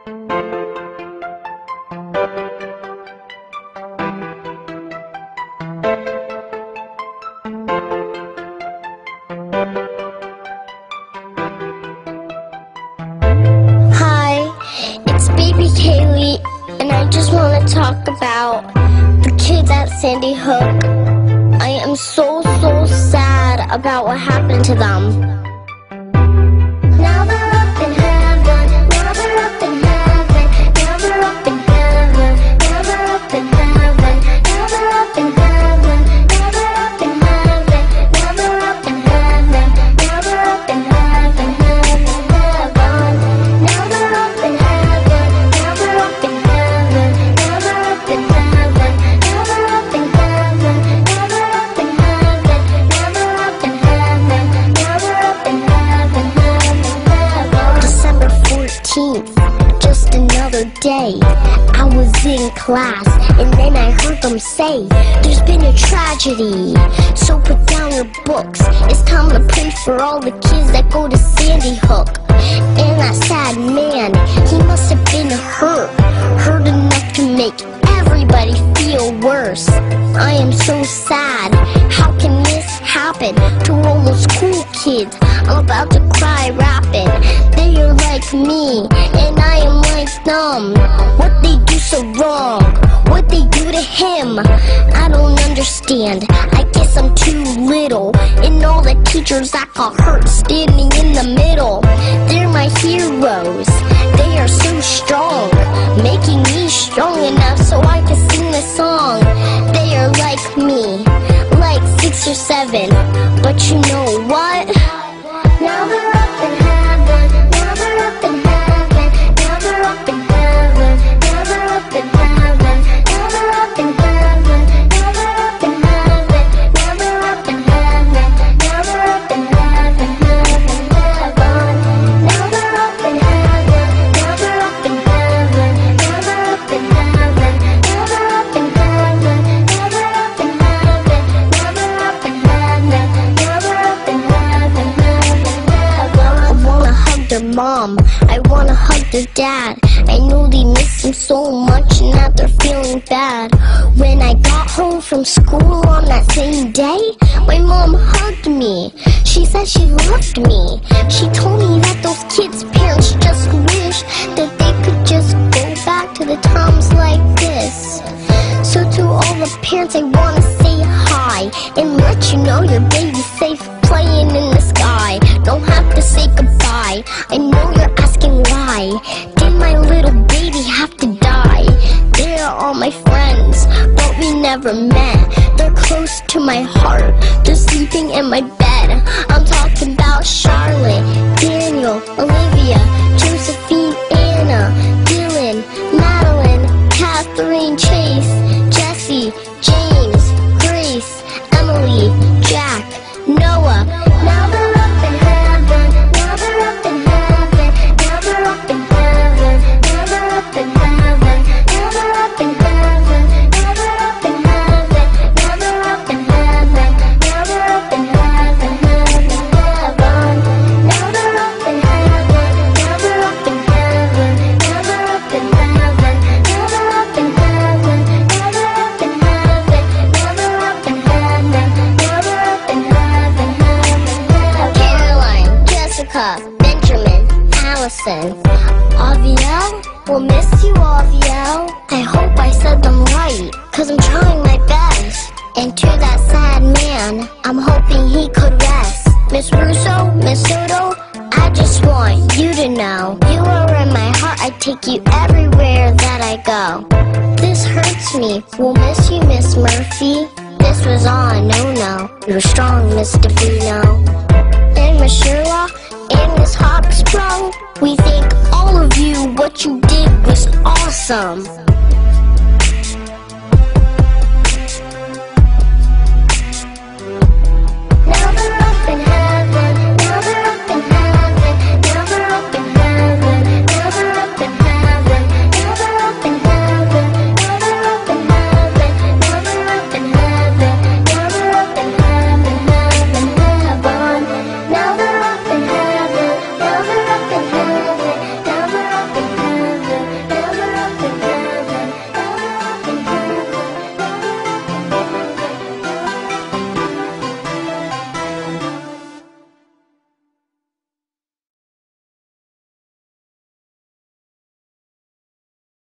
Hi, it's Baby Kaylee, and I just want to talk about the kids at Sandy Hook. I am so sad about what happened to them. Now they're up in heaven, now they're up in heaven, now they're up in heaven, now they're up in heaven, now they're up in heaven, now they're up in heaven, now they're up in heaven, now they're up in heaven, heaven. Now they're up in heaven, now they're up in heaven, now they're up in heaven, now they're up in heaven, now they're up in heaven, now they're up in heaven, now they're up in heaven, heaven. December 14th, just another day. I was in class, and then I heard them say, there's been a tragedy, so put down your books. It's time to pray for all the kids that go to Sandy Hook. And that sad man, he must have been hurt enough to make everybody feel worse. I am so sad. How can this happen to all those cool kids? I'm about to cry rapping. They are like me, and I am like them. What they do so wrong, what they do to him, I don't understand. I guess I'm too little, and all the teachers that got hurt standing in the middle. They're my heroes, they are so strong, making me strong enough so I can sing the song. They are like me, like 6 or 7, but you know what? Now they're up in heaven, now they're up in heaven, now they're up in heaven, now they're up in heaven, now they're up in heaven, now they're up in heaven, now they're up in heaven, now they're up in heaven, heaven, heaven. Now they're up in heaven, now they're up in heaven, now they're up in heaven, now they're up in heaven, now they're up in heaven, now they're up in heaven, now they're up in heaven, heaven, heaven. I wanna hug their mom, I wanna hug their dad. I know they miss them so much and that they're feeling bad. When I got home from school on that same day, my mom hugged me. She said she loved me. She told me that those kids' parents just wish that they could just go back to the times like this. So to all the parents I wanna say hi and let you know your baby's safe playing in the sky. Don't have to say goodbye, I know you're asking why. Did my little baby have to die? They're all my friends, but we never met. They're close to my heart, they're sleeping in my bed. I'm talking about Charlotte, Daniel, Olivia, Josephine, Anna, Dylan, Madeline, Catherine, Chase, Jesse, James, Grace, Emily, Jack, Noah. Now they're up in heaven, now they're up in heaven, now they're up in heaven, now they're up in heaven, now they're up in heaven, now they're up in heaven, now they're up in heaven, now they're up in heaven, heaven, heaven. Now they're up in heaven, now they're up in heaven, now they're up in heaven, now they're up in heaven, now they're up in heaven, now they're up in heaven, now they're up in heaven, heaven. Caroline, Jessica, Benjamin, Allison, Aviel, we'll miss you, Aviel. I hope I said them right, cause I'm trying my best. And to that sad man, I'm hoping he could rest. Miss Russo, Miss Soto, I just want you to know, you are in my heart, I take you everywhere that I go. This hurts me, we'll miss you, Miss Murphy. This was all a no-no, you're strong, Miss DeVino. And Miss Sherlock, and Miss Hawksbro, we thank all of you, what you did was awesome.